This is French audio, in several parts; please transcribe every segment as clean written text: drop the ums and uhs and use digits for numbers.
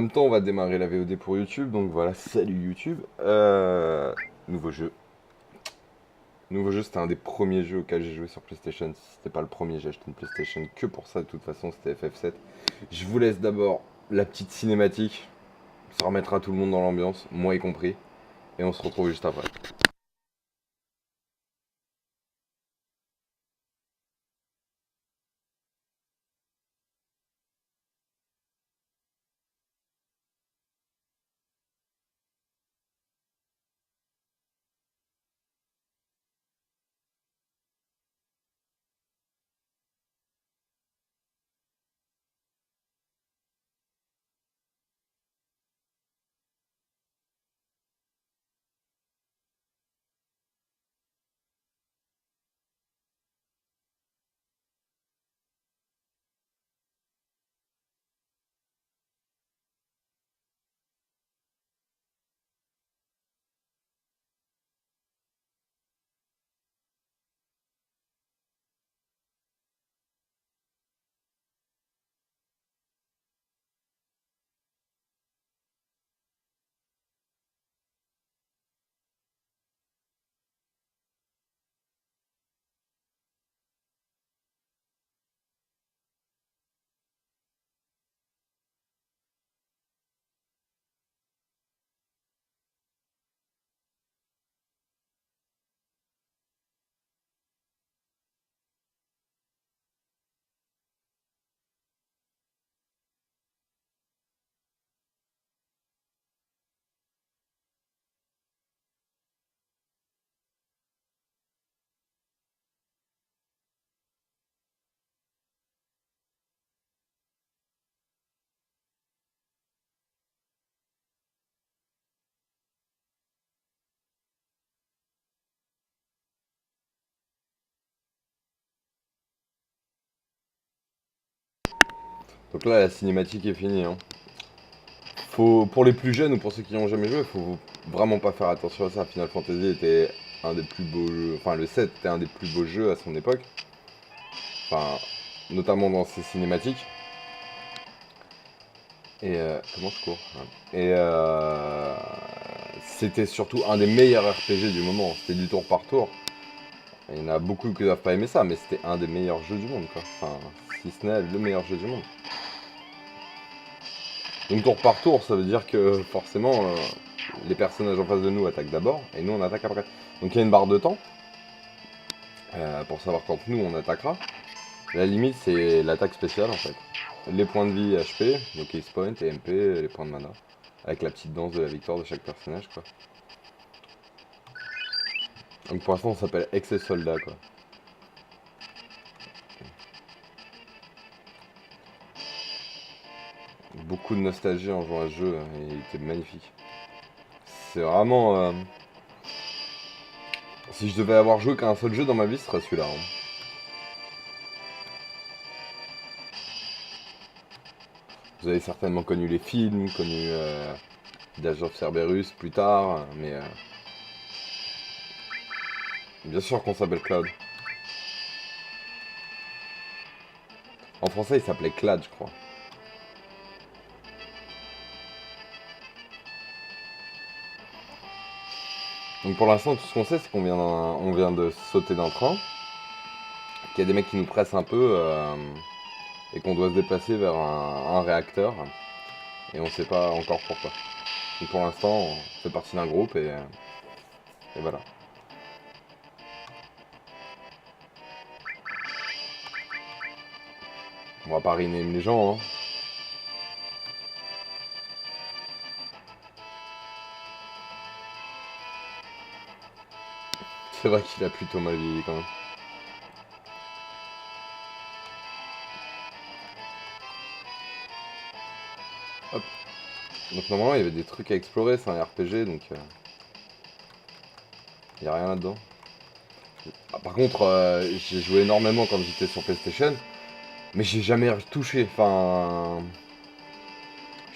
même temps, on va démarrer la VOD pour YouTube, donc voilà, salut YouTube. Nouveau jeu. Nouveau jeu, c'était un des premiers jeux auxquels j'ai joué sur PlayStation. Si c'était pas le premier, j'ai acheté une PlayStation que pour ça, de toute façon, c'était FF7. Je vous laisse d'abord la petite cinématique. Ça remettra tout le monde dans l'ambiance, moi y compris. Et on se retrouve juste après. Donc là, la cinématique est finie, hein. Faut, pour les plus jeunes ou pour ceux qui n'ont jamais joué, faut vraiment pas faire attention à ça. Final Fantasy était un des plus beaux jeux. Enfin, le 7 était un des plus beaux jeux à son époque. Enfin, notamment dans ses cinématiques. Et comment je cours? Ouais. Et c'était surtout un des meilleurs RPG du moment. C'était du tour par tour. Il y en a beaucoup qui doivent pas aimer ça, mais c'était un des meilleurs jeux du monde, quoi. Enfin, si ce n'est le meilleur jeu du monde. Donc tour par tour, ça veut dire que forcément, les personnages en face de nous attaquent d'abord, et nous on attaque après. Donc il y a une barre de temps, pour savoir quand nous on attaquera. La limite c'est l'attaque spéciale en fait. Les points de vie HP, donc Ace Point et MP, les points de mana. Avec la petite danse de la victoire de chaque personnage quoi. Donc pour l'instant on s'appelle Excess Soldat quoi. Beaucoup de nostalgie en jouant à ce jeu, et il était magnifique. C'est vraiment... si je devais avoir joué qu'à un seul jeu dans ma vie, ce serait celui-là, hein. Vous avez certainement connu les films, connu Age of Cerberus plus tard, mais bien sûr qu'on s'appelle Cloud. En français, il s'appelait Clad, je crois. Donc pour l'instant, tout ce qu'on sait, c'est on vient de sauter d'un train, qu'il y a des mecs qui nous pressent un peu, et qu'on doit se déplacer vers un réacteur, et on sait pas encore pourquoi. Donc pour l'instant, on fait partie d'un groupe, et voilà. On va pas rename les gens, hein. C'est vrai qu'il a plutôt mal vieilli quand même. Hop. Donc normalement, il y avait des trucs à explorer, c'est un RPG, donc il y a rien là-dedans. Ah, par contre, j'ai joué énormément quand j'étais sur PlayStation, mais j'ai jamais touché. Enfin,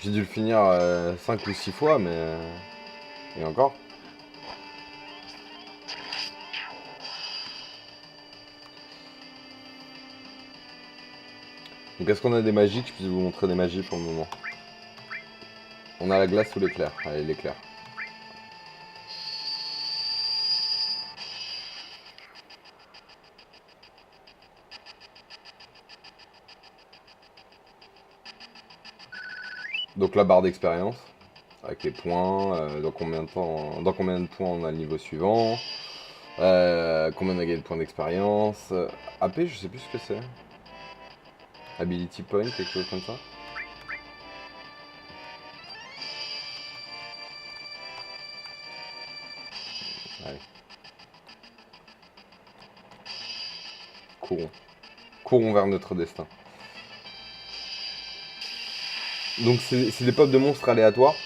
j'ai dû le finir 5 ou 6 fois, mais et encore. Donc est-ce qu'on a des magies que je puisse vous montrer des magies pour le moment? On a la glace ou l'éclair. Allez, l'éclair. Donc la barre d'expérience, avec les points, dans combien de temps, dans combien de points on a le niveau suivant, combien on a gagné de points d'expérience. AP, je sais plus ce que c'est. Ability point, quelque chose comme ça. Allez. Courons. Courons vers notre destin. Donc c'est des pop de monstres aléatoires.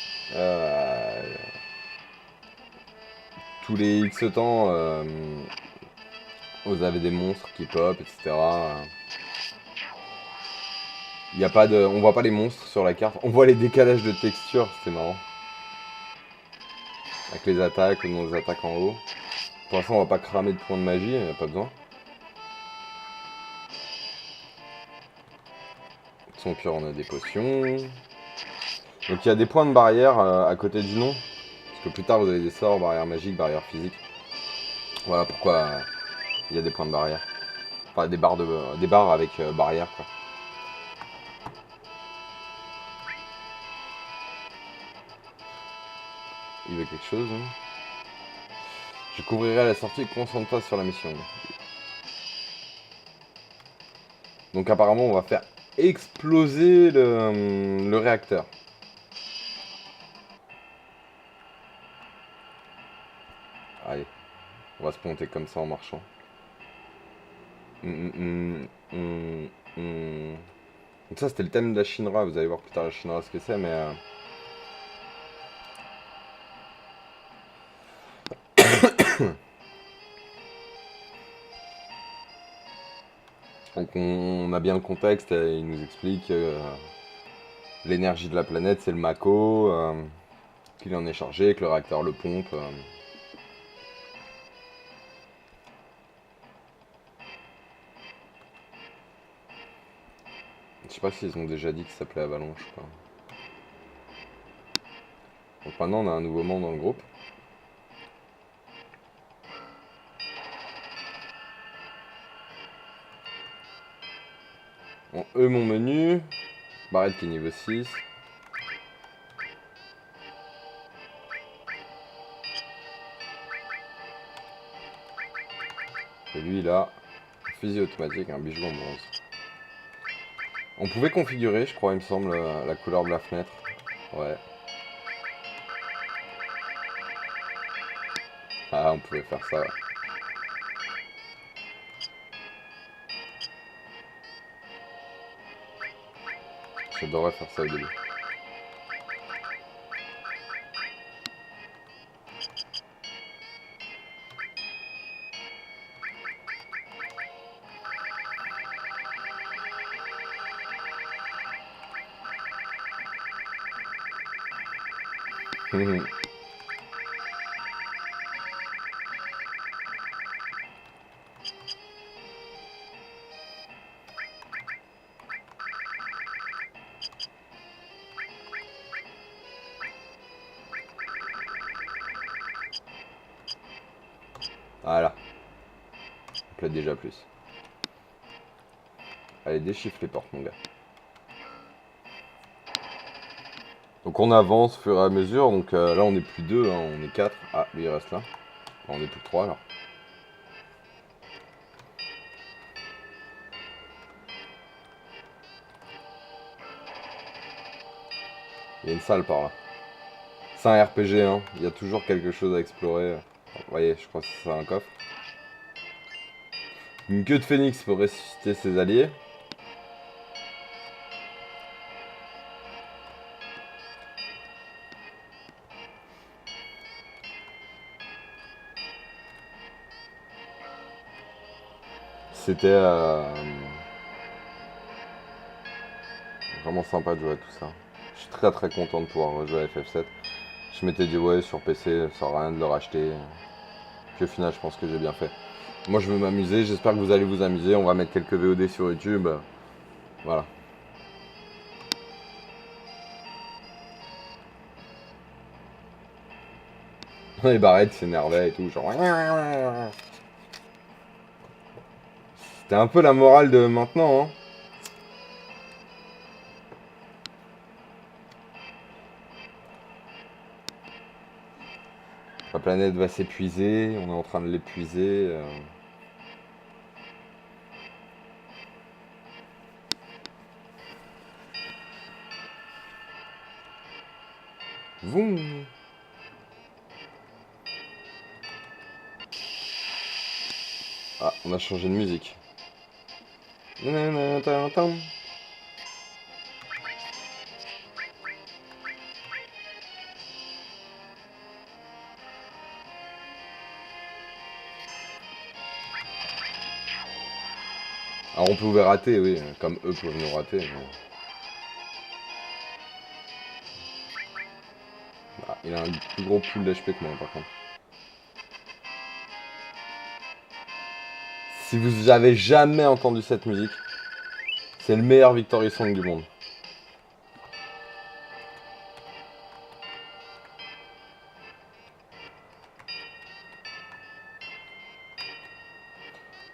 Tous les X temps, vous avez des monstres qui pop, etc. Y a pas de, on voit pas les monstres sur la carte. On voit les décalages de texture, c'est marrant. Avec les attaques, nos attaques en haut. Pour l'instant, on va pas cramer de points de magie, y a pas besoin. Son pire, on a des potions. Donc il y a des points de barrière à côté du nom. Parce que plus tard, vous avez des sorts, barrière magique, barrière physique. Voilà pourquoi il y a des points de barrière. Enfin, des barres avec barrière, quoi. Il veut quelque chose, hein. Je couvrirai la sortie, concentre-toi sur la mission. Donc apparemment, on va faire exploser le réacteur. Allez, on va se ponter comme ça en marchant. Donc ça, c'était le thème de la Shinra. Vous allez voir plus tard la Shinra ce que c'est, mais... Donc on a bien le contexte, il nous explique que l'énergie de la planète c'est le Mako, qu'il en est chargé, que le réacteur le pompe. Je sais pas s'ils ont déjà dit que ça s'appelait Avalanche, quoi. Donc maintenant on a un nouveau membre dans le groupe. Bon, eux mon menu, Barrett qui est niveau 6. Et lui il a un fusil automatique, un bijou en bronze. On pouvait configurer, je crois, il me semble, la couleur de la fenêtre. Ouais. Ah, on pouvait faire ça, ouais. J'adorerais faire ça au début. Voilà. On plaît déjà plus. Allez, déchiffre les portes, mon gars. Donc on avance au fur et à mesure. Donc là, on est plus 2, hein, on est 4. Ah, lui, il reste là. Enfin, on est plus que 3, là. Il y a une salle par là. C'est un RPG, hein. Il y a toujours quelque chose à explorer. Vous voyez, je crois que c'est un coffre. Une queue de phénix pour ressusciter ses alliés. C'était vraiment sympa de jouer à tout ça. Je suis très très content de pouvoir rejouer à FF7. Je m'étais dit ouais sur PC ça sert à rien de le racheter. Puis au final je pense que j'ai bien fait. Moi je veux m'amuser, j'espère que vous allez vous amuser. On va mettre quelques VOD sur YouTube. Voilà. Les barrettes s'énervaient et tout, genre. C'était un peu la morale de maintenant, hein. La planète va s'épuiser, on est en train de l'épuiser. Voum. Ah, on a changé de musique. Nanana. Alors on pouvait rater, oui, comme eux peuvent nous rater. Ah, il a un plus gros pool d'HP que moi par contre. Si vous avez jamais entendu cette musique, c'est le meilleur Victory Song du monde.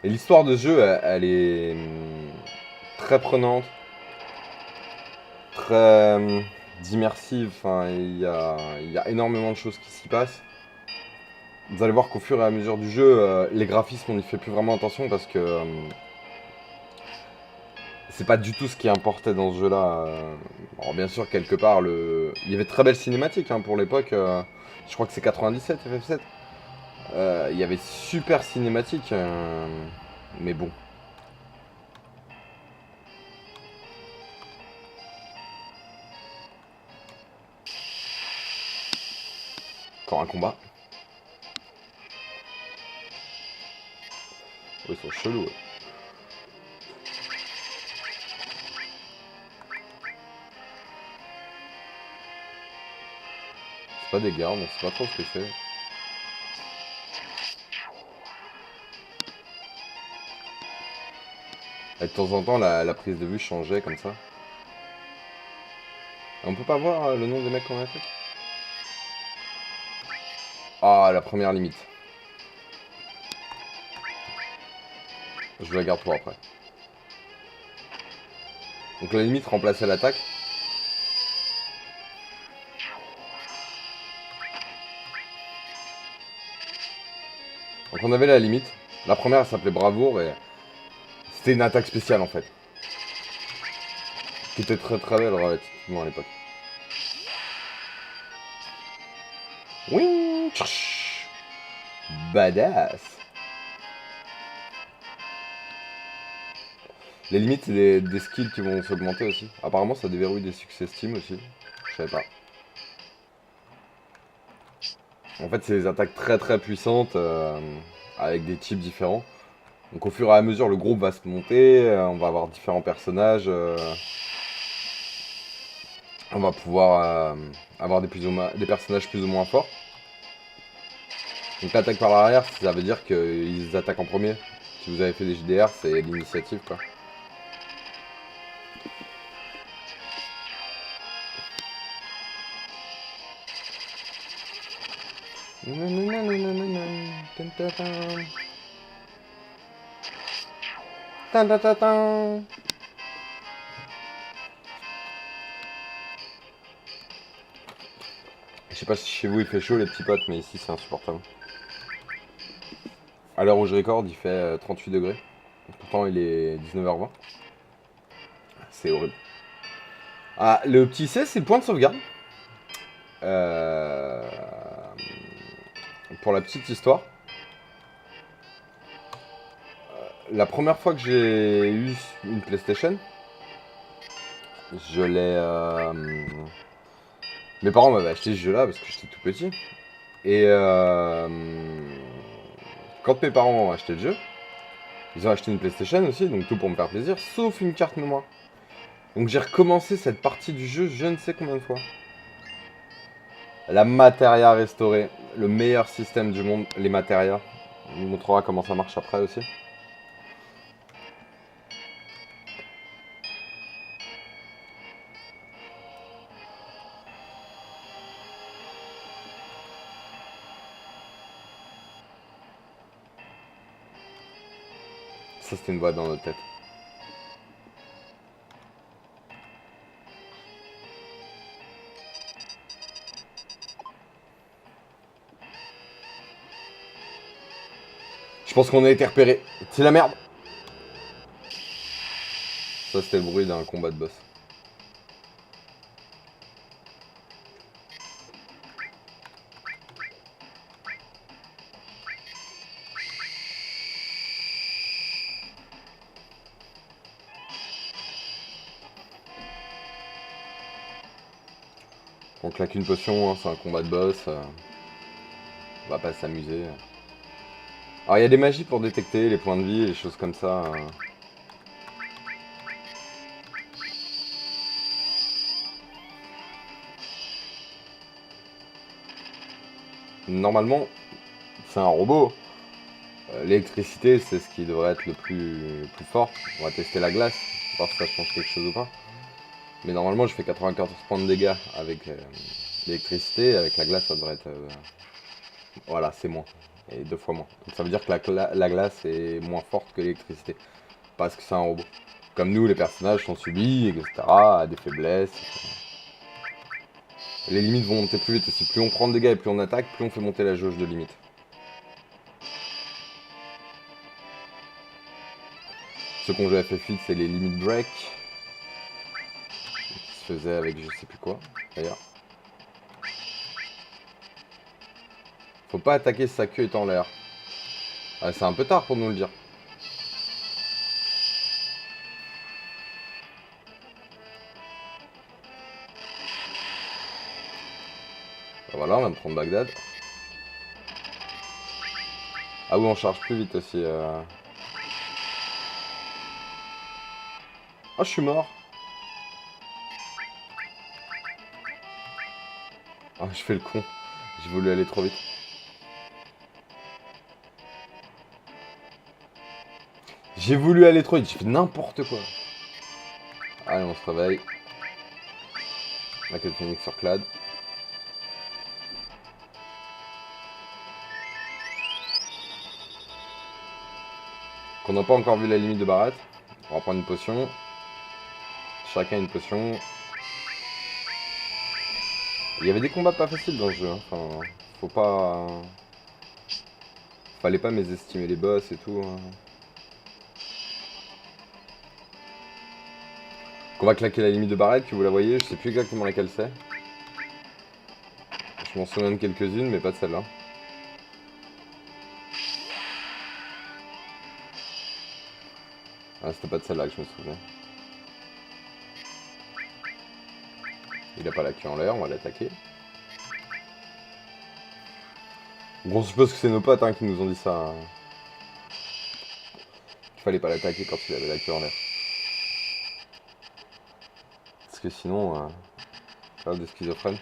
Et l'histoire de ce jeu, elle est très prenante, très immersive. Enfin, il y a énormément de choses qui s'y passent. Vous allez voir qu'au fur et à mesure du jeu, les graphismes, on n'y fait plus vraiment attention parce que c'est pas du tout ce qui importait dans ce jeu-là. Alors bien sûr, quelque part, il y avait de très belles cinématiques hein, pour l'époque. Je crois que c'est 97 FF7. Il y avait super cinématiques, mais bon. Encore un combat. Oh, ils sont chelous. Ouais. C'est pas des gardes, on sait pas trop ce que c'est. Et de temps en temps, la prise de vue changeait comme ça. On peut pas voir le nom des mecs qu'on a fait. Ah, la première limite. Je la garde pour après. Donc la limite remplaçait l'attaque. Donc on avait la limite. La première elle s'appelait Bravoure et c'était une attaque spéciale en fait. Qui était très très belle relativement à l'époque. Oui, badass. Les limites, c'est des skills qui vont s'augmenter aussi. Apparemment, ça déverrouille des succès Steam aussi. Je savais pas. En fait, c'est des attaques très très puissantes avec des types différents. Donc, au fur et à mesure, le groupe va se monter. On va avoir différents personnages. On va pouvoir avoir des personnages plus ou moins forts. Donc, l'attaque par l'arrière, ça veut dire qu'ils attaquent en premier. Si vous avez fait des JDR, c'est l'initiative quoi. Je sais pas si chez vous il fait chaud les petits potes, mais ici c'est insupportable. À l'heure où je recorde, il fait 38 degrés. Pourtant il est 19h20. C'est horrible. Ah, le petit C, c'est le point de sauvegarde. Euh, Pour la petite histoire, la première fois que j'ai eu une PlayStation, je l'ai. Mes parents m'avaient acheté ce jeu-là parce que j'étais tout petit. Et quand mes parents ont acheté le jeu, ils ont acheté une PlayStation aussi, donc tout pour me faire plaisir, sauf une carte mémoire. Donc j'ai recommencé cette partie du jeu je ne sais combien de fois. La Materia restaurée, le meilleur système du monde, les Materia. On vous montrera comment ça marche après aussi. ça c'était une voix dans notre tête. Je pense qu'on a été repéré. C'est la merde. Ça c'était le bruit d'un combat de boss. On claque une potion, hein, c'est un combat de boss. On va pas s'amuser. Alors il y a des magies pour détecter les points de vie et les choses comme ça. Normalement, c'est un robot. L'électricité, c'est ce qui devrait être le plus fort. On va tester la glace, voir si ça change quelque chose ou pas. Mais normalement, je fais 94 points de dégâts avec l'électricité. Avec la glace, ça devrait être... voilà, c'est moins. Et 2 fois moins. Donc ça veut dire que la glace est moins forte que l'électricité. Parce que c'est un robot. Comme nous, les personnages sont subis, etc. À des faiblesses. Les limites vont monter plus vite aussi. Plus on prend de dégâts et plus on attaque, plus on fait monter la jauge de limite. Ce qu'on j'avais fait fuite, c'est les limit break. Qui se faisait avec je sais plus quoi, d'ailleurs. Faut pas attaquer si sa queue est en l'air. Ah, c'est un peu tard pour nous le dire. Voilà, on vient de prendre Bagdad. Ah oui, on charge plus vite aussi. Ah, je suis mort. Ah, je fais le con. J'ai voulu aller trop vite. J'ai voulu aller trop vite, j'ai fait n'importe quoi. Allez, on se réveille. Michael Phoenix sur Clad. Qu'on n'a pas encore vu la limite de Barrett. On va prendre une potion. Chacun une potion. Il y avait des combats pas faciles dans ce jeu. Hein. Enfin, faut pas... Fallait pas mésestimer les boss et tout. Hein. Qu'on va claquer la limite de Barrett, que vous la voyez. Je sais plus exactement laquelle c'est. Je m'en souviens de quelques-unes, mais pas de celle-là. Ah, c'était pas de celle-là que je me souvenais. Il a pas la queue en l'air, on va l'attaquer. Bon, on suppose que c'est nos potes hein, qui nous ont dit ça. Hein. Qu'il fallait pas l'attaquer quand il avait la queue en l'air. Parce que sinon, là, des schizophrènes.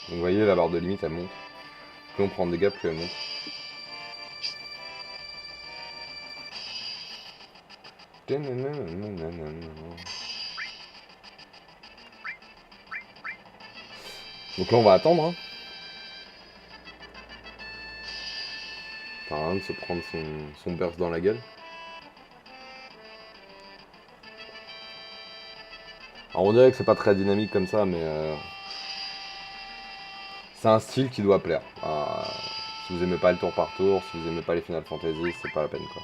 Donc vous voyez, la barre de limite, elle monte. Plus on prend de dégâts, plus elle monte. Donc là, on va attendre. Hein. T'as rien de se prendre son burst dans la gueule. Alors on dirait que c'est pas très dynamique comme ça, mais... c'est un style qui doit plaire. Si vous aimez pas le tour par tour, si vous aimez pas les Final Fantasy, c'est pas la peine quoi.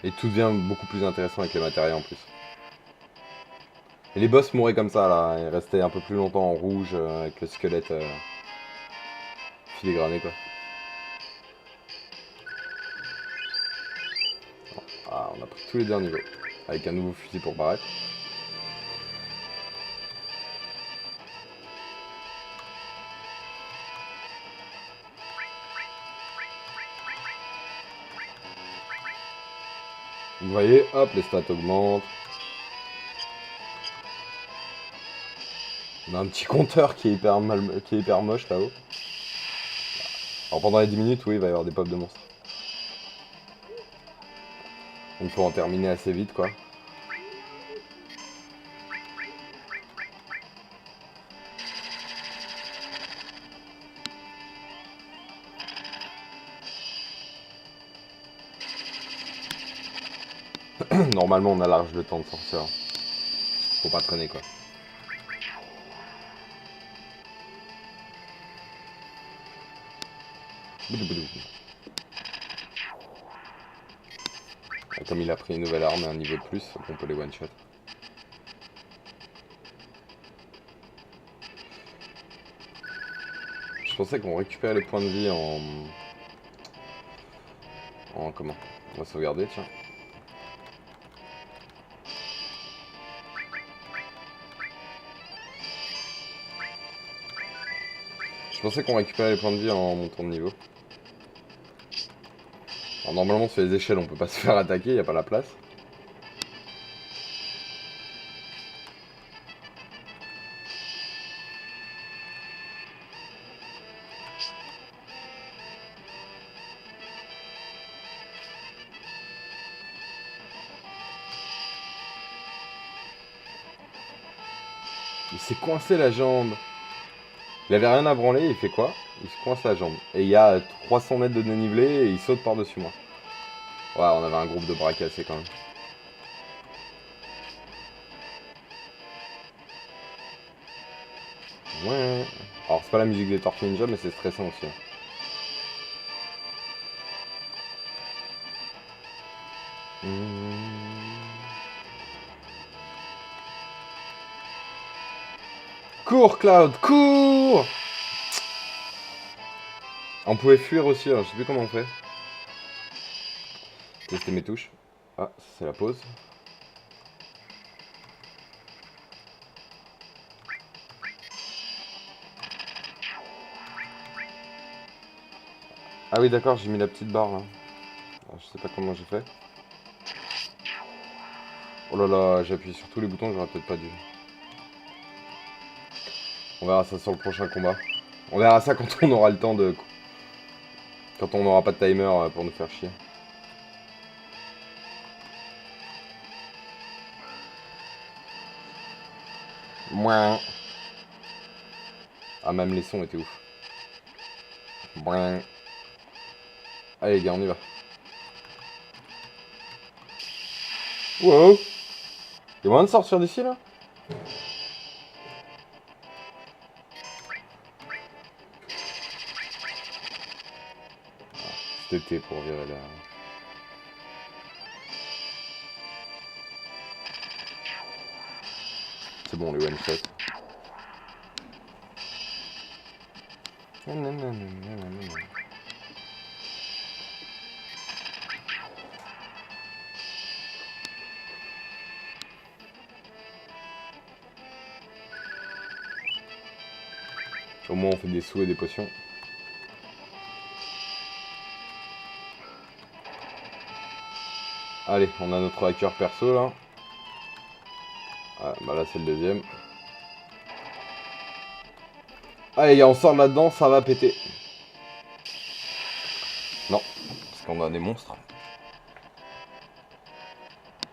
Et tout devient beaucoup plus intéressant avec les matériaux en plus. Et les boss mouraient comme ça là, ils restaient un peu plus longtemps en rouge avec le squelette filigrané quoi. Ah, on a pris tous les derniers niveaux. Avec un nouveau fusil pour Barrett. Vous voyez, hop, les stats augmentent. On a un petit compteur qui est hyper moche là-haut. Alors pendant les 10 minutes, oui, il va y avoir des pops de monstres. Il faut en terminer assez vite, quoi. Normalement, on a large le temps de sortir. Faut pas traîner, quoi. Boudou, boudou. Et comme il a pris une nouvelle arme et un niveau de plus, on peut les one-shot. Je pensais qu'on récupérait les points de vie en comment? On va sauvegarder, tiens. Je pensais qu'on récupérait les points de vie en montant de niveau. Alors normalement sur les échelles on peut pas se faire attaquer, y a pas la place. Il s'est coincé la jambe. Il avait rien à branler, il fait quoi? Il se coince la jambe. Et il y a 300 mètres de dénivelé et il saute par-dessus moi. Ouais, on avait un groupe de bras cassés quand même. Ouais. Alors c'est pas la musique des Tortues Ninja mais c'est stressant aussi. Cours Cloud, cours! On pouvait fuir aussi, alors je sais plus comment on fait. Tester mes touches. Ah, ça c'est la pause. Ah oui d'accord, j'ai mis la petite barre là. Alors, je sais pas comment j'ai fait. Oh là là, j'ai appuyé sur tous les boutons, j'aurais peut-être pas dû. On verra ça sur le prochain combat. On verra ça quand on aura le temps de... Quand on n'aura pas de timer pour nous faire chier. Mouin. Ah, même les sons étaient ouf. Mouin. Allez les gars, on y va. Wow. Y'a moyen de sortir d'ici là? C'était pour virer là. C'est bon, les one shot. Au moins on fait des sous et des potions. Allez, on a notre hacker perso là. Ah, bah là c'est le deuxième. Allez les gars, on sort là-dedans, ça va péter. Non, parce qu'on a des monstres.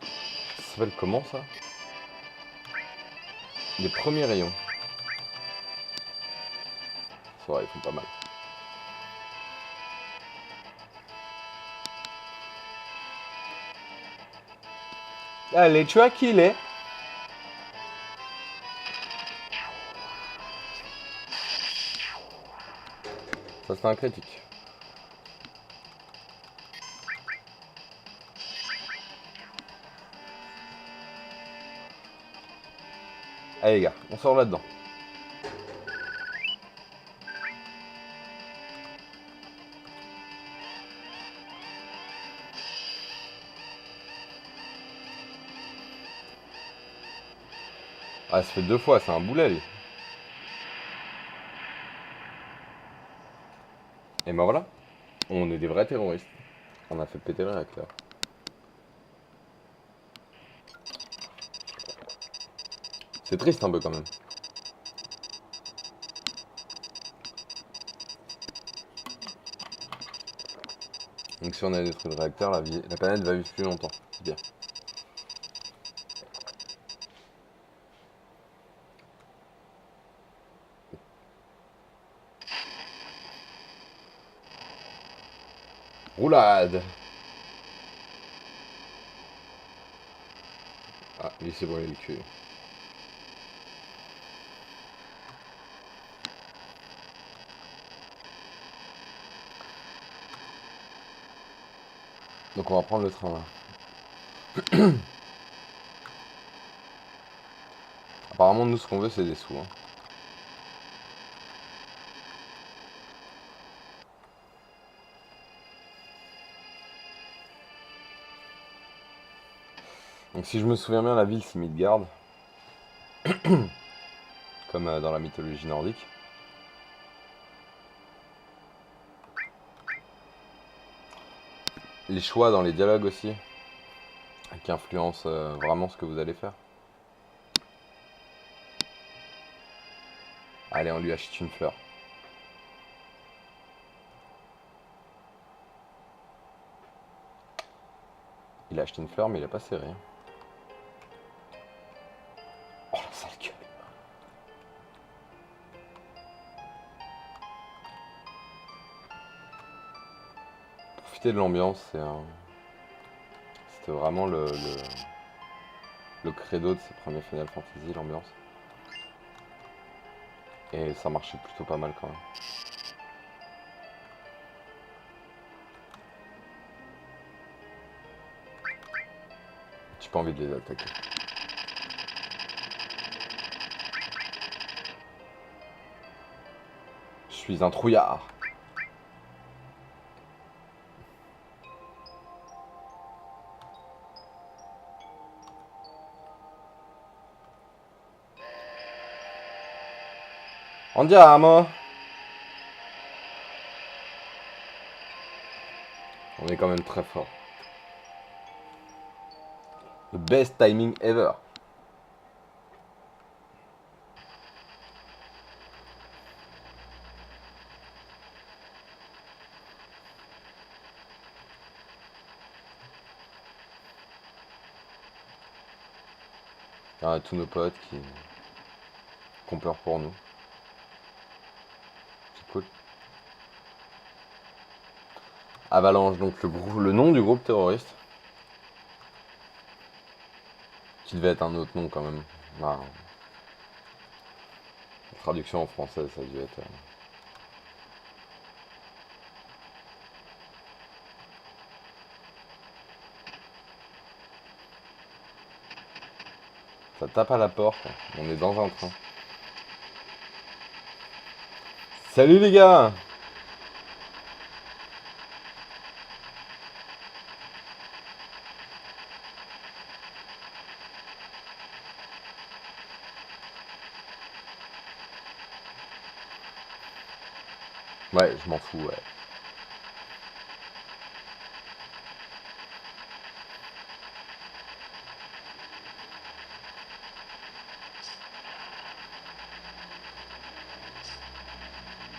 Ça s'appelle comment ça? Les premiers rayons. C'est vrai, ils font pas mal. Allez, tu as qui est? Ça c'est un critique. Allez les gars, on sort là-dedans. Ah, ça fait 2 fois, c'est un boulet lui. Et ben voilà, on est des vrais terroristes. On a fait péter le réacteur. C'est triste un peu quand même. Donc si on a détruit le réacteur, la planète va vivre plus longtemps. c'est bien. Roulade. Ah, lui c'est brûlé le cul. Donc on va prendre le train là. Apparemment nous ce qu'on veut c'est des sous. Hein. Donc si je me souviens bien la ville c'est Midgard. Comme dans la mythologie nordique. Les choix dans les dialogues aussi. Qui influencent vraiment ce que vous allez faire. Allez on lui achète une fleur. Il a acheté une fleur mais il a pas serré. Oh la sale gueule. Profiter de l'ambiance, c'était vraiment le credo de ces premiers Final Fantasy, l'ambiance. Et ça marchait plutôt pas mal quand même. J'ai pas envie de les attaquer. Je suis un trouillard. Andiamo. On est quand même très fort. The best timing ever. Ah, tous nos potes qui ont peur pour nous. C'est cool. Avalanche, donc le nom du groupe terroriste. Qui devait être un autre nom quand même. Ah, la traduction en français, ça a dû être... Ça tape à la porte. On est dans un train. Salut les gars! Ouais, je m'en fous, ouais.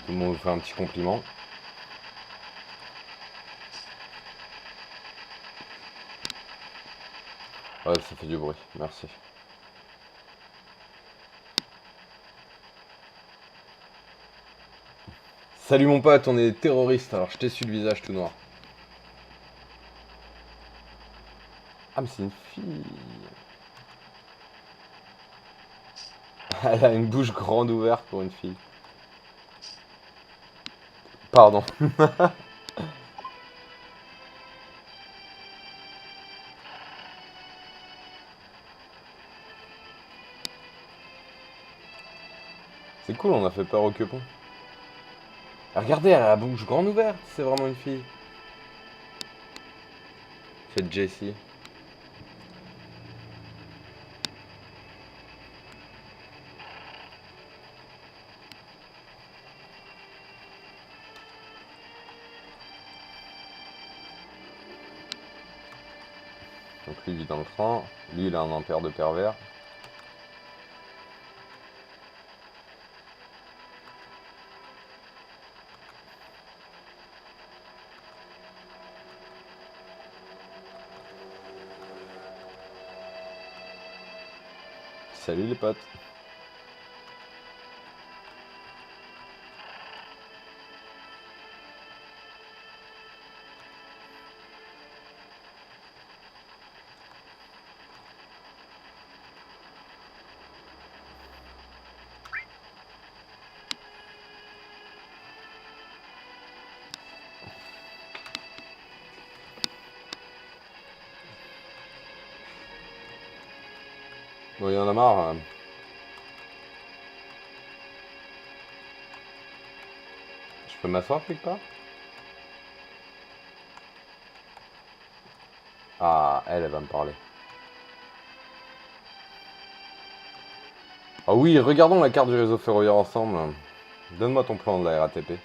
Tout le monde vous fait un petit compliment. Ouais, ça fait du bruit, merci. Salut mon pote, on est terroristes, alors je t'ai su le visage tout noir. Ah mais c'est une fille. Elle a une bouche grande ouverte pour une fille. Pardon. C'est cool, on a fait peur au quepon. Regardez, elle a la bouche grande ouverte, c'est vraiment une fille. C'est Jessie. Donc lui il vit dans le train. Lui il a un impair de pervers. Salut les potes. Bon, il y en a marre. Je peux m'asseoir quelque part? Ah, elle va me parler. Ah oui, regardons la carte du réseau ferroviaire ensemble. Donne-moi ton plan de la RATP.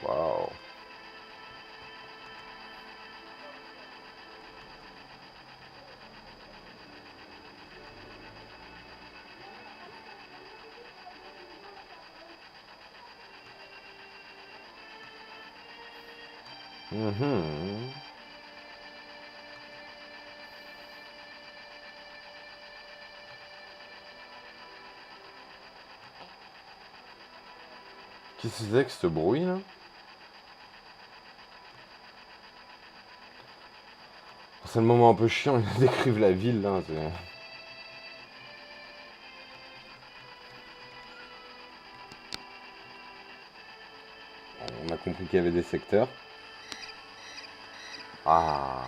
Waouh. Mhm. Qu'est-ce que c'est que ce bruit là? C'est le moment un peu chiant, ils décrivent la ville là. On a compris qu'il y avait des secteurs. Ah.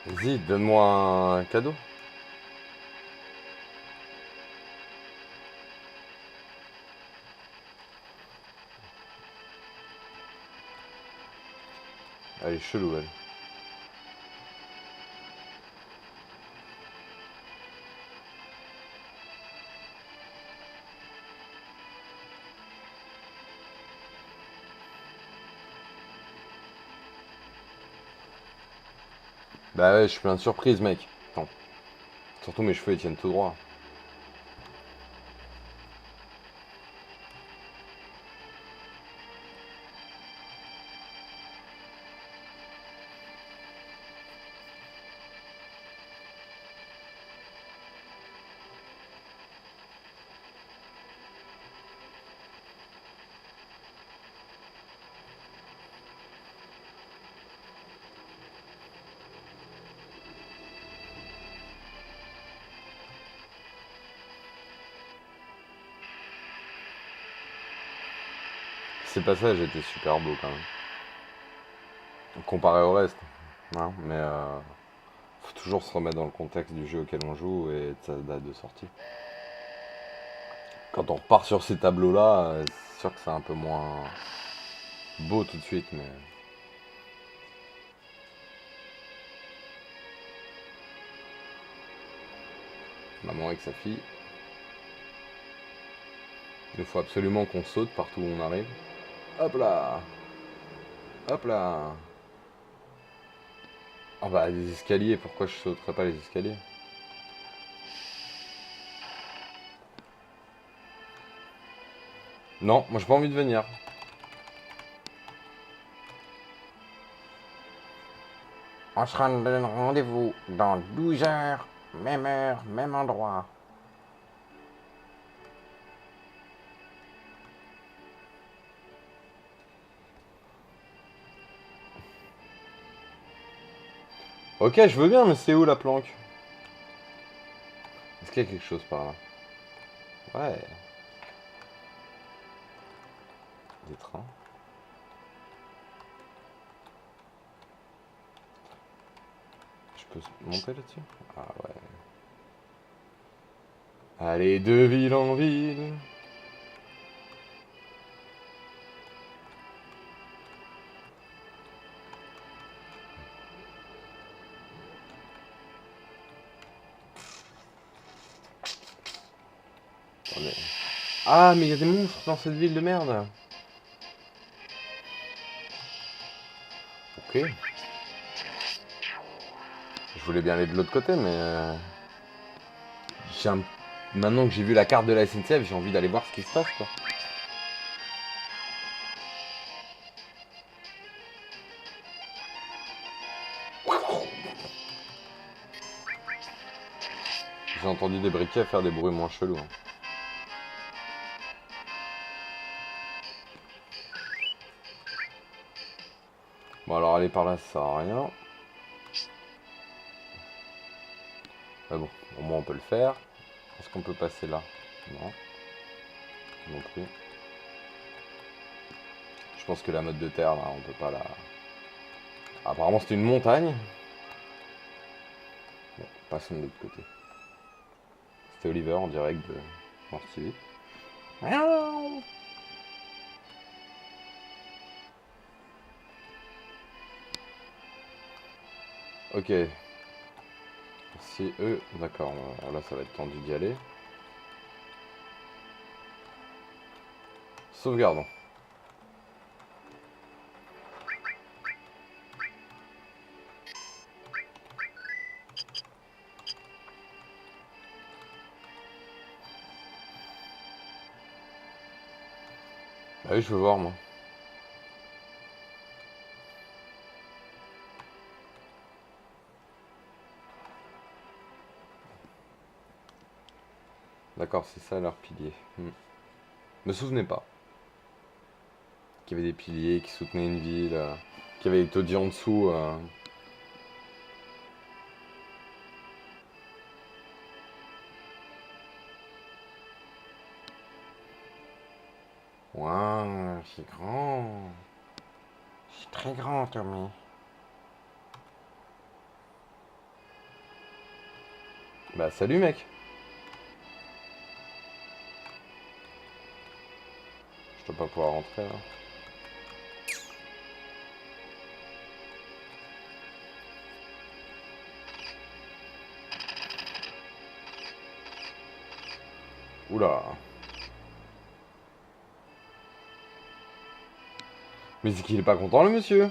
Vas-y, donne-moi un cadeau. Elle est chelou elle. Bah ouais, je suis plein de surprises mec. Attends. Surtout mes cheveux ils tiennent tout droit. Ces passages étaient super beaux quand même. Comparé au reste. Hein, mais faut toujours se remettre dans le contexte du jeu auquel on joue et de sa date de sortie. Quand on repart sur ces tableaux-là, c'est sûr que c'est un peu moins beau tout de suite, mais... Maman avec sa fille. Il faut absolument qu'on saute partout où on arrive. Hop là! Hop là! Ah bah les escaliers, pourquoi je sauterais pas les escaliers? Non, moi j'ai pas envie de venir. On se donne rendez-vous dans 12 heures, même endroit. Ok, je veux bien, mais c'est où la planque? Est-ce qu'il y a quelque chose par là? Ouais, des trains. Je peux monter là-dessus? Ah ouais. Allez, de ville en ville. Attendez. Ah, mais il y a des monstres dans cette ville de merde. Ok. Je voulais bien aller de l'autre côté, mais maintenant que j'ai vu la carte de la SNCF, j'ai envie d'aller voir ce qui se passe, quoi. J'ai entendu des briquets faire des bruits moins chelous, hein. Bon, alors aller par là, ça sert à rien. Mais bon, au moins on peut le faire. Est-ce qu'on peut passer là? Non. Non plus. Je pense que la mode de terre, là, on peut pas la... Apparemment, c'était une montagne. Bon, passons de l'autre côté. C'était Oliver en direct de Mars TV. Ok. Si eux... D'accord, là ça va être tendu d'y aller. Sauvegardons. Bah oui, je veux voir, moi. D'accord, c'est ça leur pilier. Me souvenais pas qu'il y avait des piliers qui soutenaient une ville, qu'il y avait des taudis en dessous. Waouh, c'est grand. C'est très grand, Tommy. Bah salut, mec. Je dois pas pouvoir rentrer, là. Oula. Mais c'est qu'il est pas content, le monsieur.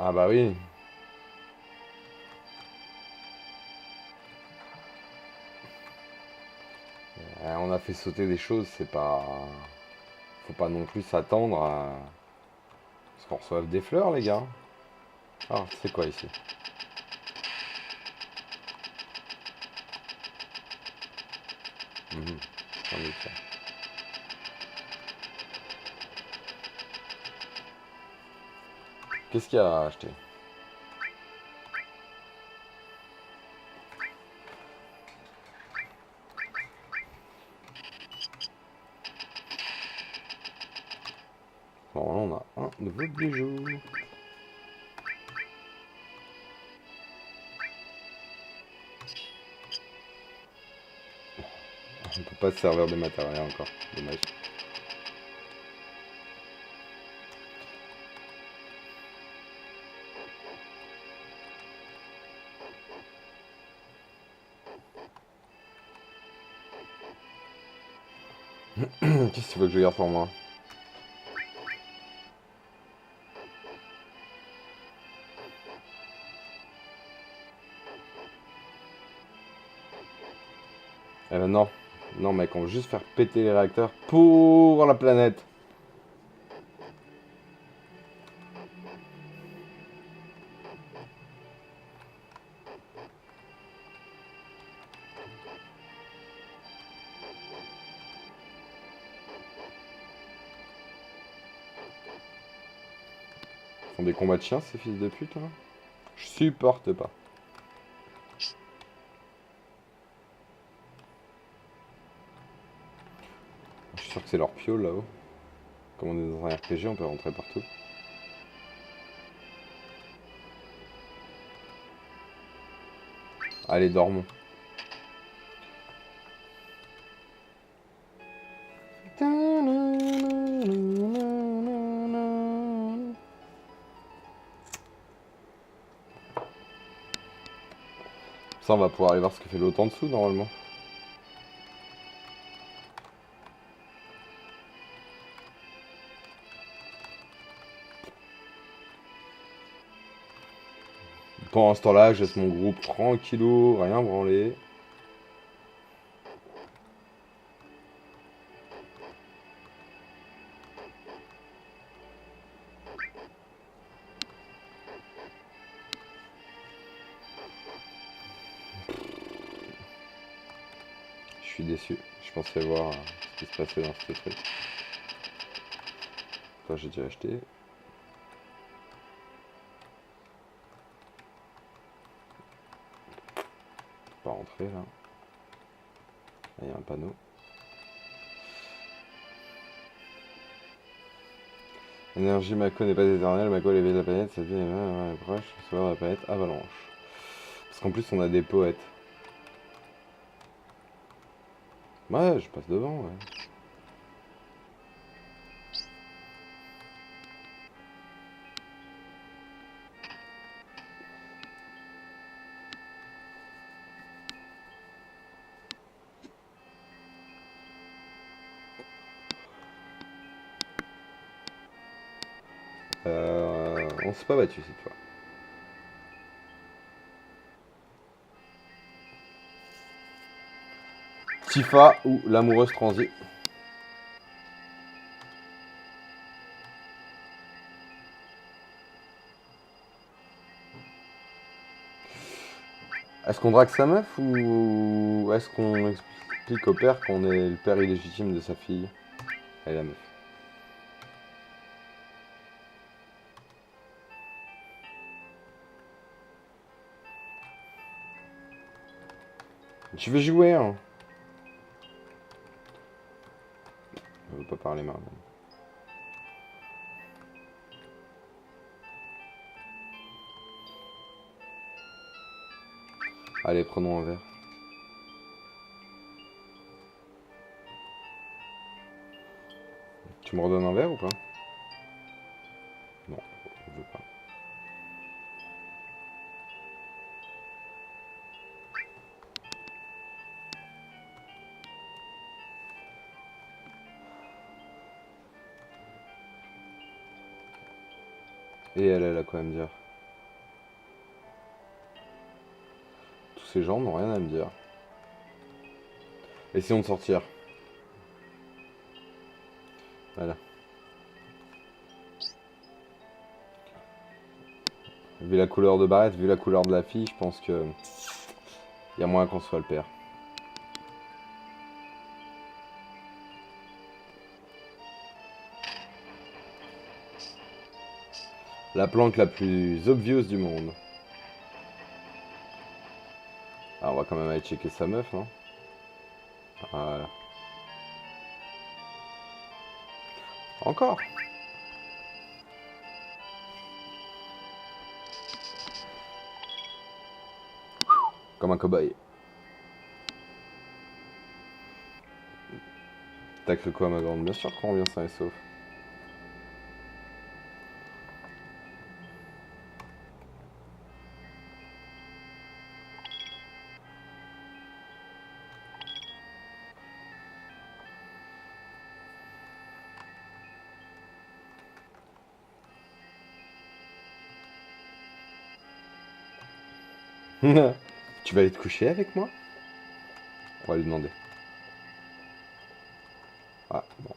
Ah bah oui. On a fait sauter des choses, c'est pas... Faut pas non plus s'attendre à... ce qu'on reçoive des fleurs, les gars. Ah, c'est quoi ici? Mhm. J'en ai fait. Qu'est-ce qu'il y a à acheter? Bon, là, on a un nouveau bijou. On peut pas se servir de matériel encore. Dommage. Qu'est-ce que tu veux que je garde pour moi? Non. Non, mec, on veut juste faire péter les réacteurs pour la planète. Ils font des combats de chiens, ces fils de pute, là. Je supporte pas. Je suis sûr que c'est leur piole, là-haut. Comme on est dans un RPG, on peut rentrer partout. Allez, dormons. Ça, on va pouvoir aller voir ce que fait l'autre en dessous, normalement. Pendant ce temps-là, je laisse mon groupe tranquillou, rien branler. Je suis déçu. Je pensais voir ce qui se passait dans ce truc. Toi, j'ai déjà acheté. Pas rentrer là. Il y a un panneau. L'énergie Mako n'est pas éternelle, Mako l'éveil de la planète, ça devient proche, sauveur de la planète Avalanche. Parce qu'en plus on a des poètes. Ouais, je passe devant, ouais. On s'est pas battu cette fois. Tifa ou l'amoureuse transi. Est-ce qu'on drague sa meuf ou est-ce qu'on explique au père qu'on est le père illégitime de sa fille et la meuf? Tu veux jouer, hein? Je veux pas parler Marvel. Allez, prenons un verre. Tu me redonnes un verre ou pas? Non, je veux pas. Et elle a quoi à me dire? Tous ces gens n'ont rien à me dire. Essayons de sortir. Voilà. Vu la couleur de Barrett, vu la couleur de la fille, je pense que il y a moyen qu'on soit le père. La planque la plus obvious du monde. Alors on va quand même aller checker sa meuf, non? Voilà. Encore. Comme un cobaye. T'as cru quoi, ma grande? Bien sûr qu'on revient sain et sauf. Tu vas aller te coucher avec moi? On va lui demander. Ah, bon.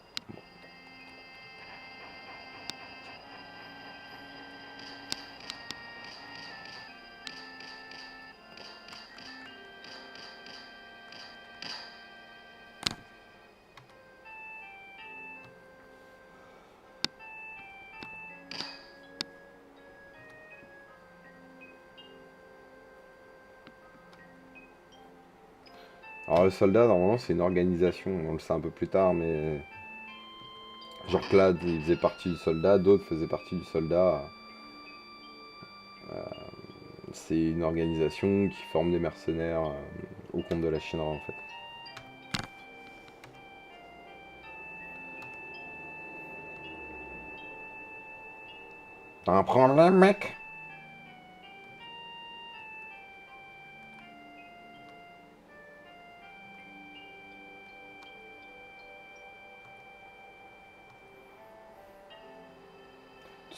Alors le soldat, normalement, c'est une organisation. On le sait un peu plus tard, mais... Genre Clad, il faisait partie du soldat, d'autres faisaient partie du soldat. C'est une organisation qui forme des mercenaires au compte de la Shinra, en fait. T'en prends le mec?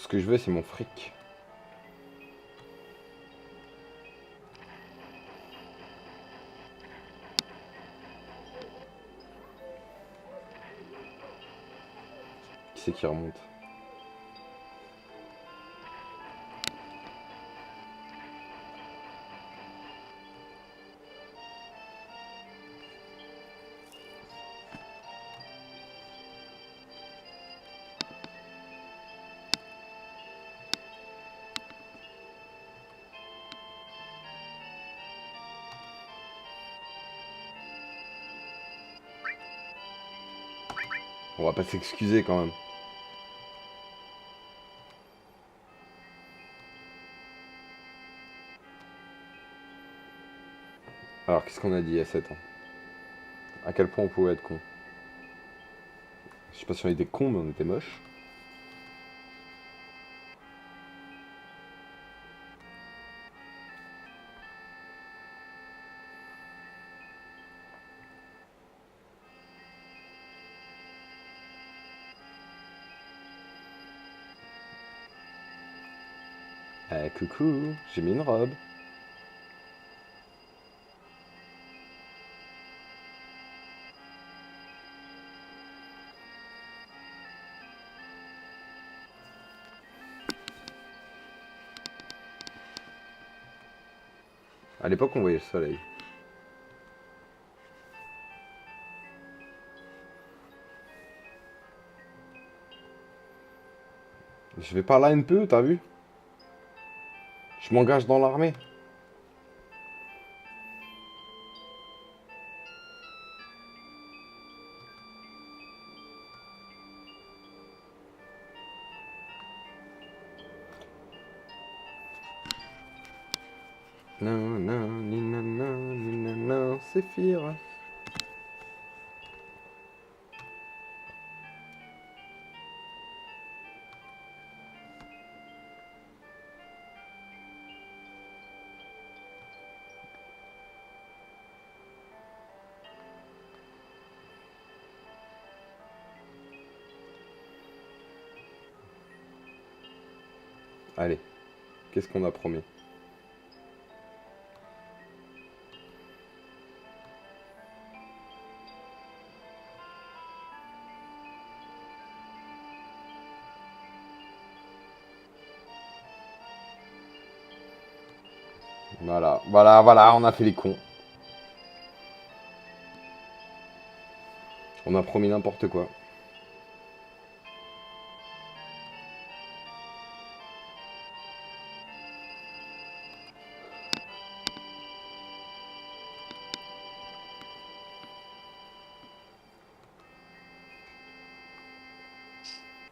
Ce que je veux, c'est mon fric. Qui c'est qui remonte? On va pas s'excuser quand même. Alors, qu'est-ce qu'on a dit il y a 7 ans? À quel point on pouvait être con? Je sais pas si on était con, mais on était moche. Eh, coucou, j'ai mis une robe. À l'époque, on voyait le soleil. Je vais par là un peu, t'as vu? Je m'engage dans l'armée. Non, non, ni non, non, ni non, non, c'est Fira. Allez, qu'est-ce qu'on a promis? Voilà, voilà, voilà, on a fait les cons. On a promis n'importe quoi.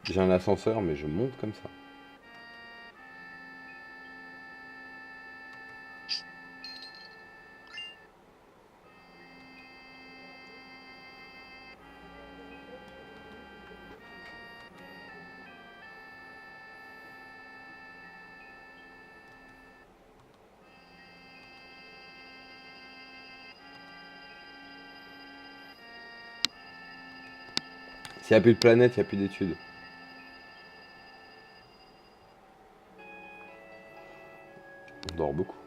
J'ai un ascenseur, mais je monte comme ça. S'il n'y a plus de planète, il n'y a plus d'études. On dort beaucoup.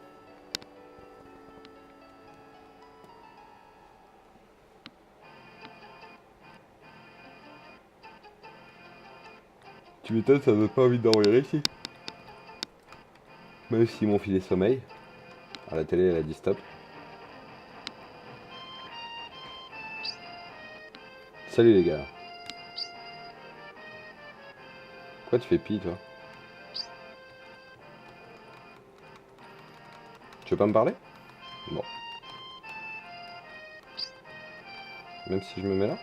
Tu m'étonnes, ça donne pas envie de dormir ici. Même si mon filet sommeil. À la télé, elle a dit stop. Salut les gars. Pourquoi tu fais pis, toi? Tu veux pas me parler? Bon. Même si je me mets là?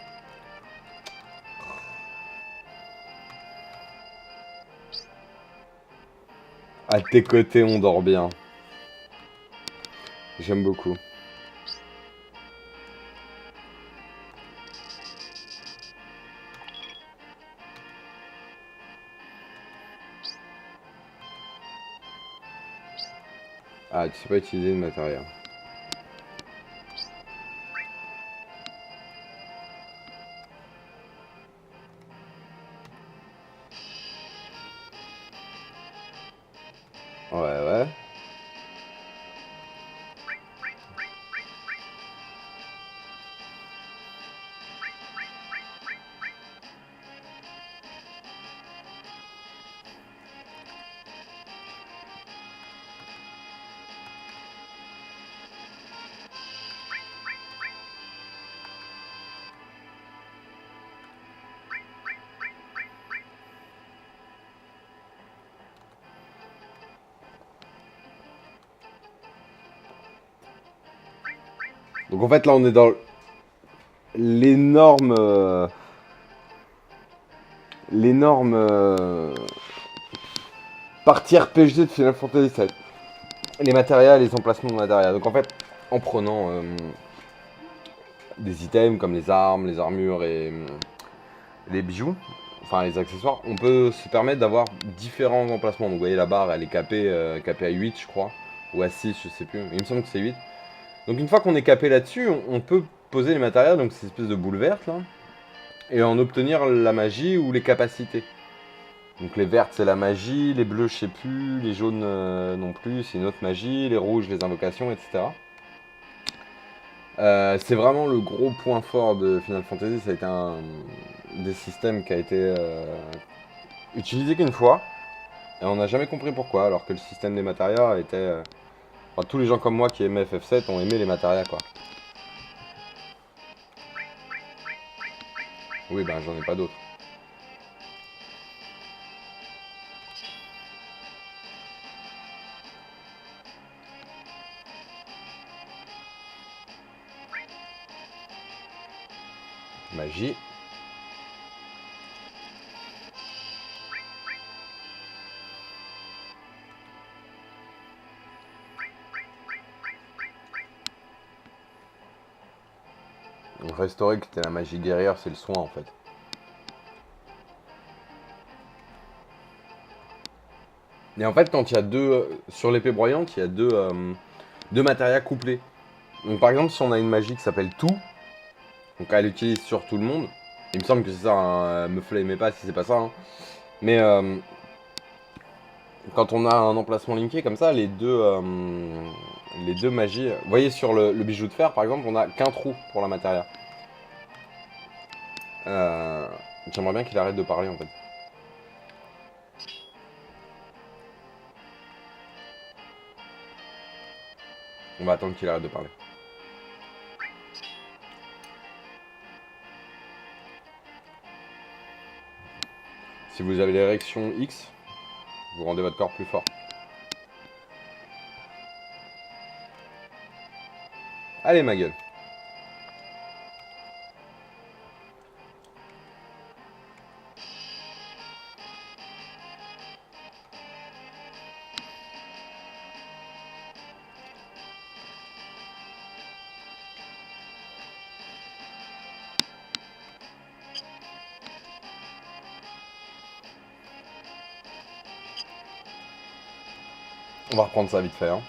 À tes côtés, on dort bien. J'aime beaucoup. Ah, tu sais pas utiliser le matériel. Ouais, ouais. Donc en fait là on est dans l'énorme l'énorme partie RPG de Final Fantasy VII. Les matériels, les emplacements de matériel. Donc en fait, en prenant des items comme les armes, les armures et les bijoux, enfin les accessoires, on peut se permettre d'avoir différents emplacements. Donc vous voyez la barre, elle est capée à 8 je crois, ou à 6, je sais plus. Il me semble que c'est 8. Donc une fois qu'on est capé là-dessus, on peut poser les matériels, donc ces espèces de boules vertes là, et en obtenir la magie ou les capacités. Donc les vertes c'est la magie, les bleus je sais plus, les jaunes non plus, c'est une autre magie, les rouges les invocations, etc. C'est vraiment le gros point fort de Final Fantasy, ça a été un des systèmes qui a été utilisé qu'une fois, et on n'a jamais compris pourquoi, alors que le système des matérias était... enfin, tous les gens comme moi qui aimaient FF7 ont aimé les matérias quoi. Oui ben j'en ai pas d'autres. Magie. Donc restaurer qui était la magie guerrière, c'est le soin en fait. Et en fait quand il y a deux... sur l'épée broyante, il y a deux matérias couplés. Donc par exemple si on a une magie qui s'appelle tout, donc elle utilise sur tout le monde, il me semble que c'est ça, hein, me flammez pas si c'est pas ça, hein. Mais quand on a un emplacement linké comme ça, les deux magies... Vous voyez sur le bijou de fer par exemple, on a qu'un trou pour la matéria. Euh, J'aimerais bien qu'il arrête de parler en fait. On va attendre qu'il arrête de parler. Si vous avez l'érection X, vous rendez votre corps plus fort. Allez ma gueule. On va reprendre ça vite fait, hein.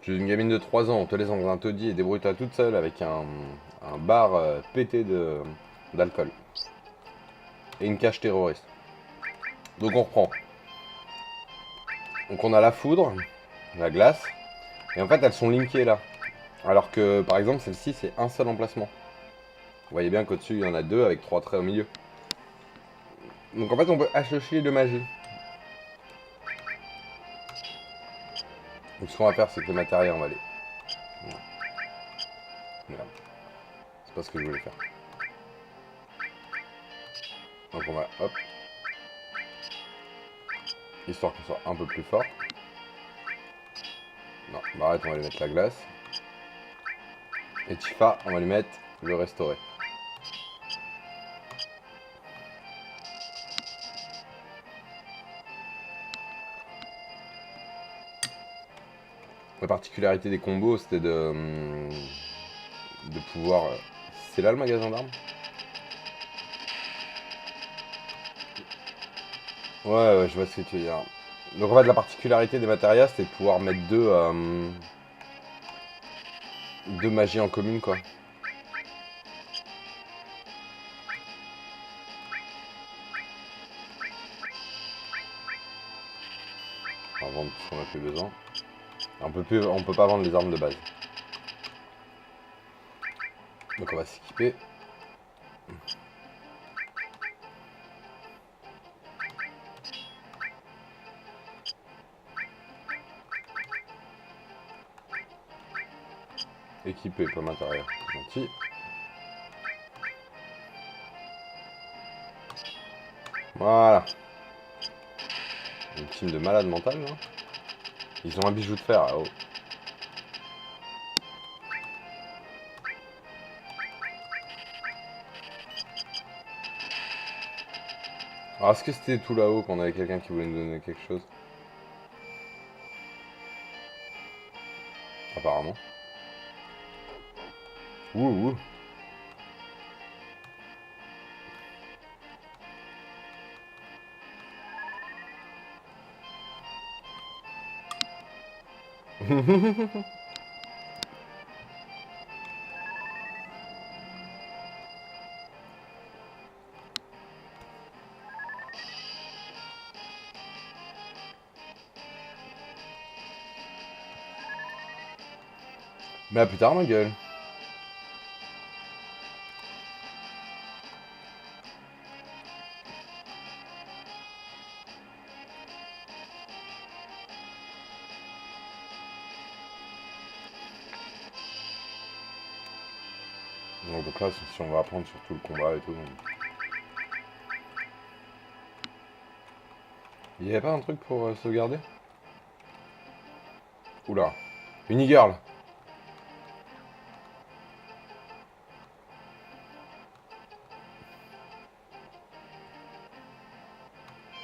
Tu es une gamine de 3 ans, on te laisse dans un taudis et débrouille-toi toute seule avec un bar pété d'alcool. Et une cage terroriste. Donc on reprend. Donc on a la foudre, la glace, et en fait elles sont linkées là. Alors que par exemple celle-ci c'est un seul emplacement. Vous voyez bien qu'au-dessus il y en a deux avec 3 traits au milieu. Donc en fait on peut associer les deux magies. Donc ce qu'on va faire c'est que le matériel on va aller. Voilà. C'est pas ce que je voulais faire. Donc on va hop. Histoire qu'on soit un peu plus fort. Non, bah arrête, on va lui mettre la glace. Et Tifa, on va lui mettre le restaurer. La particularité des combos, c'était de pouvoir... C'est là le magasin d'armes? Ouais, je vois ce que tu veux dire. Donc en fait, la particularité des matérias, c'était de pouvoir mettre deux... deux magies en commune, quoi. On va vendre tout ce qu'on a plus besoin. On peut pas vendre les armes de base. Donc on va s'équiper. Équipé, pomme intérieure. Gentil. Voilà. Une team de malades mentales, là. Ils ont un bijou de fer, là-haut. Alors, est-ce que c'était tout là-haut qu'on avait quelqu'un qui voulait nous donner quelque chose? Apparemment. Ouh, ouh. Mais à plus tard, ma gueule. Donc là, si on va apprendre sur tout le combat et tout. Il y avait pas un truc pour sauvegarder? Oula. Une e-girl.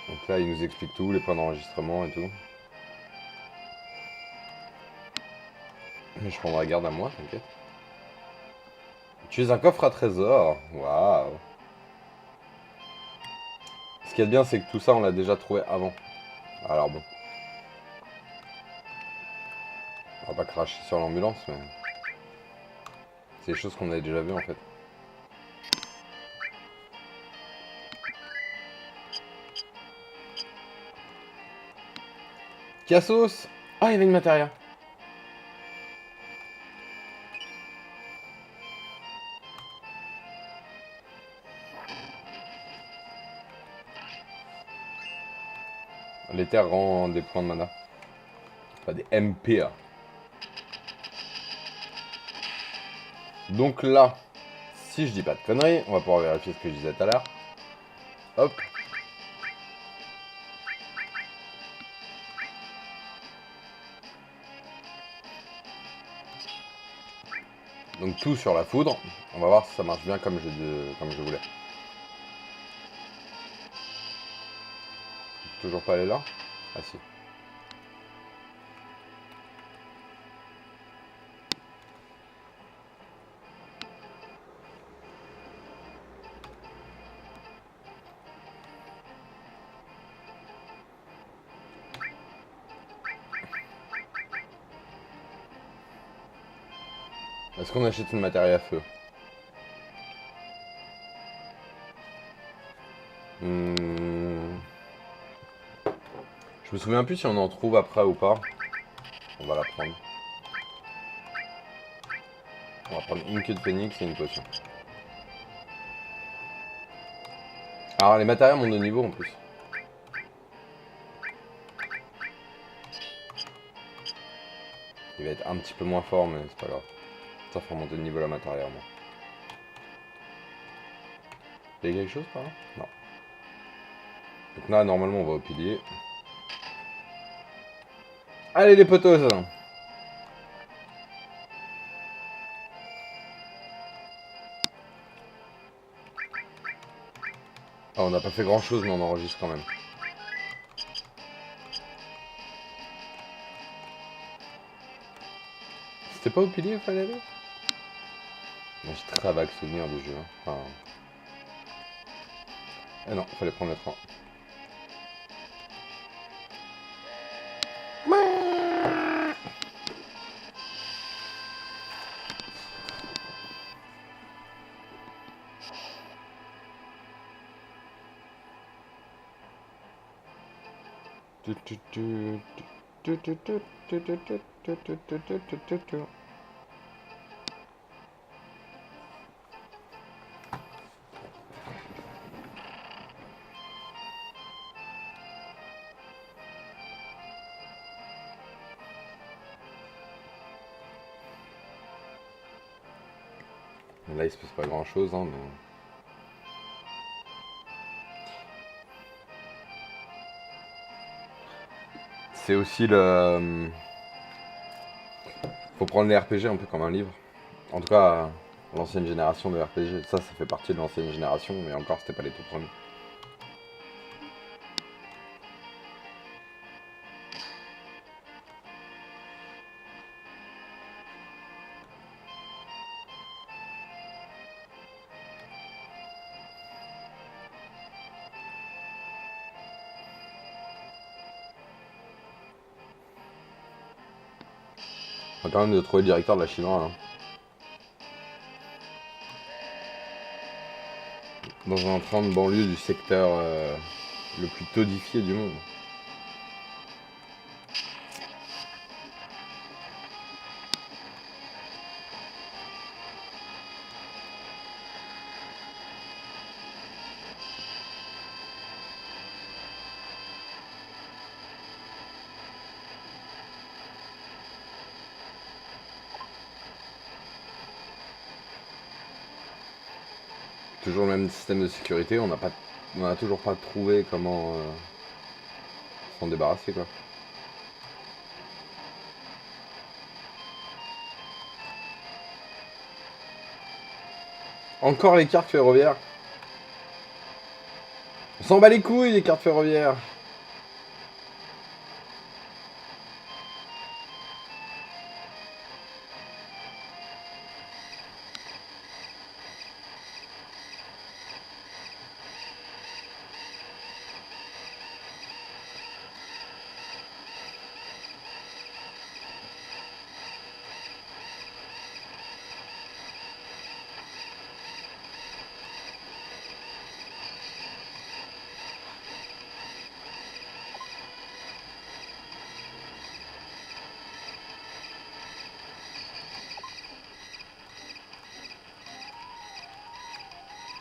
Donc là, il nous explique tout, les points d'enregistrement et tout. Mais je prendrai garde à moi, t'inquiète. Tu es un coffre à trésor. Waouh. Ce qui est bien, c'est que tout ça, on l'a déjà trouvé avant. Alors bon. On va pas cracher sur l'ambulance, mais... c'est des choses qu'on avait déjà vues, en fait. Cassos. Ah, il y avait une matérielle. L'éther rend des points de mana. Pas des MP. Donc là, si je dis pas de conneries, on va pouvoir vérifier ce que je disais tout à l'heure. Hop. Donc tout sur la foudre. On va voir si ça marche bien comme je voulais. Toujours pas aller là? Ah si. Est-ce qu'on achète une matériel à feu? Je me souviens plus si on en trouve après ou pas. On va la prendre. On va prendre une queue de phénix et une potion. Alors les matériels montent de niveau en plus. Il va être un petit peu moins fort mais c'est pas grave. Ça fera monter de niveau la matériel moi. Il y a quelque chose par là? Non. Donc là normalement on va au pilier. Allez les potos! Ah, on n'a pas fait grand chose mais on enregistre quand même. C'était pas au pilier qu'il fallait aller? Moi j'ai très vague souvenir du jeu. Enfin... Eh non, fallait prendre le train. Là, il se passe pas grand chose, hein, mais. C'est aussi le. Faut prendre les RPG un peu comme un livre. En tout cas, l'ancienne génération de RPG. Ça fait partie de l'ancienne génération, mais encore, c'était pas les tout premiers. On va quand même de trouver le directeur de la Chinois, hein. Dans un train de banlieue du secteur le plus todifié du monde. Toujours le même système de sécurité, on a toujours pas trouvé comment s'en débarrasser, quoi. Encore les cartes ferroviaires. On s'en bat les couilles, les cartes ferroviaires.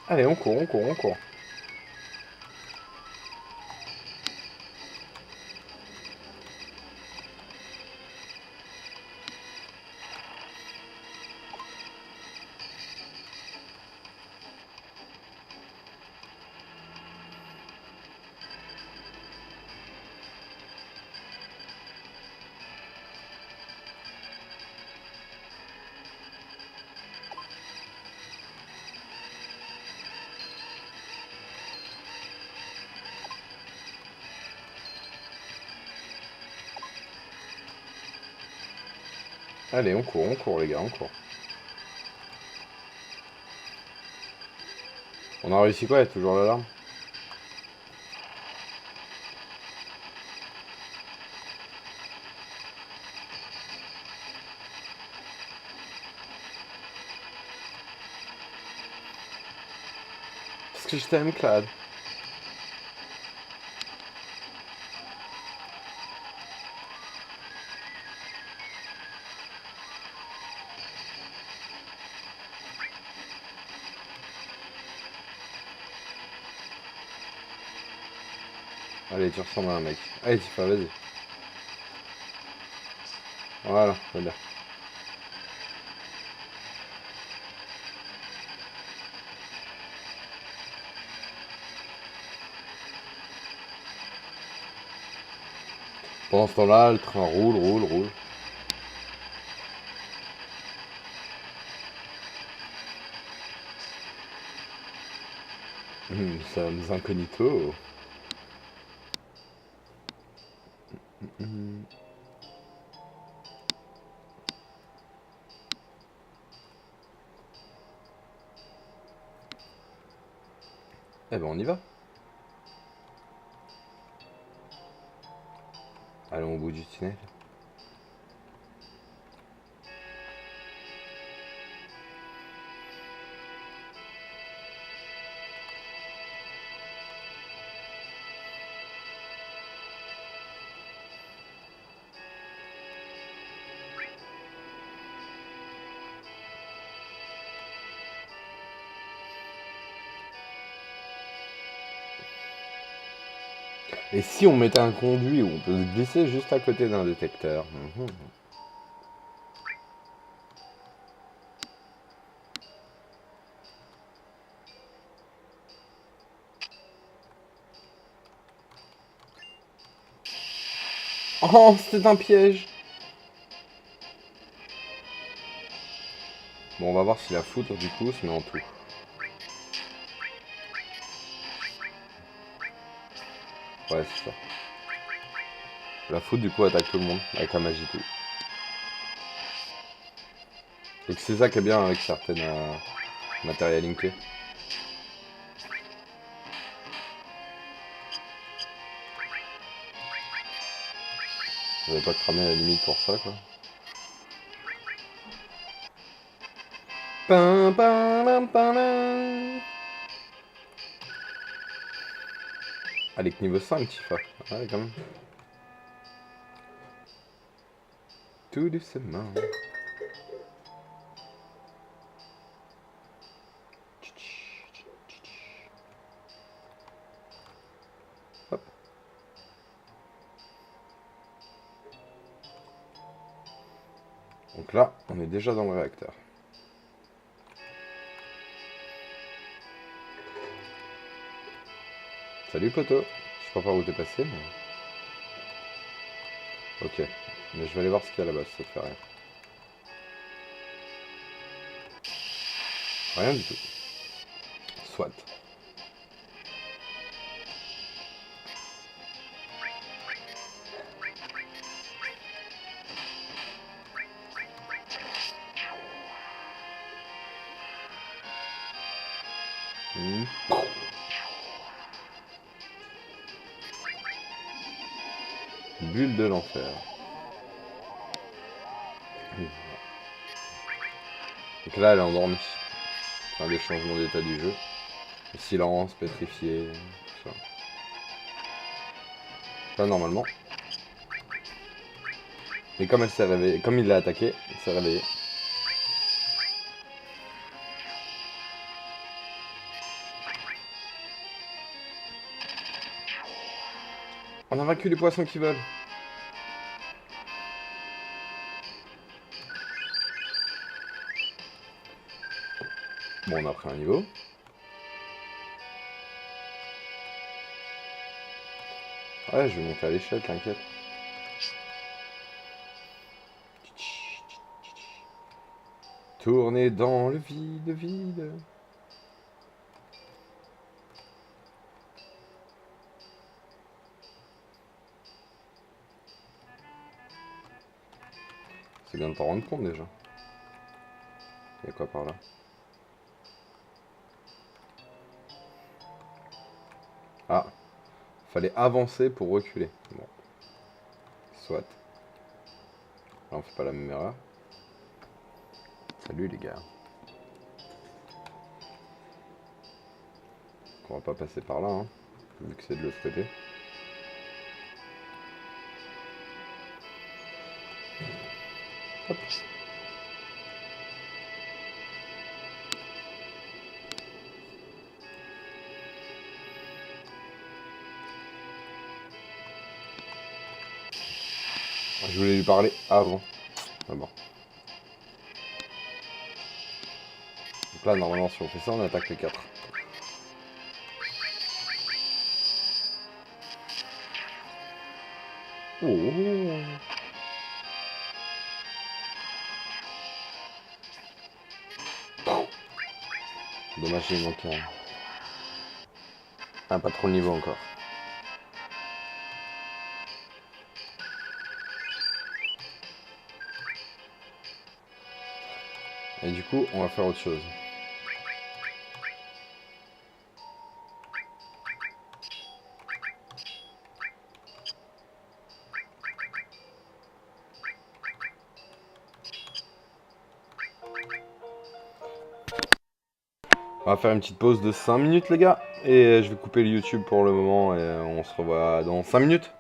Allez, on court, on court, on court. Allez, on court, les gars, on court. On a réussi quoi? Il y a toujours l'alarme. Parce que je t'aime, Claude. Allez, tu ressembles à un mec. Allez, Tifa, vas-y. Voilà, c'est bien. Pendant ce temps-là, le train roule, roule, roule. Nous sommes incognito. Eh ben, on y va. Allons au bout du tunnel. Et si on mettait un conduit où on peut se glisser juste à côté d'un détecteur? Oh, c'était un piège. Bon, on va voir si la foudre, du coup, se met en tout. Ouais, c'est ça. La foudre, du coup, attaque tout le monde, avec la magie tout. Donc c'est ça qui est bien avec certaines matériels linkés. J'avais pas cramé la limite pour ça, quoi. Pam, pam, pam, pam. Allez, que niveau 5, Tifa. Ouais, quand même. Tout doucement. Hop. Donc là, on est déjà dans le réacteur. Salut poteau. Je sais pas par où t'es passé, mais... Ok. Mais je vais aller voir ce qu'il y a là-bas, si ça te fait rien. Rien du tout. Soit. Bulle de l'enfer. Donc là, elle est endormie. C'est un des changements d'état du jeu. Le silence, pétrifié, tout ça. Là, normalement. Mais comme elle s'est réveillée, comme il l'a attaqué, elle s'est réveillée. On a vaincu les poissons qui volent. Bon, on a pris un niveau. Ouais, je vais monter à l'échelle, t'inquiète. Tourner dans le vide, vide. C'est bien de t'en rendre compte déjà. Il y a quoi par là? Ah, fallait avancer pour reculer. Bon, soit. Là, on fait pas la même erreur. Salut les gars. On va pas passer par là, hein, vu que c'est de l'autre côté. Hop. Je voulais lui parler avant. Ah bon. Donc là, normalement, si on fait ça, on attaque les 4. Oh. Dommage, il manque un. Ah, pas trop le niveau encore. Et du coup, on va faire autre chose. On va faire une petite pause de 5 minutes les gars. Et je vais couper le YouTube pour le moment et on se revoit dans 5 minutes.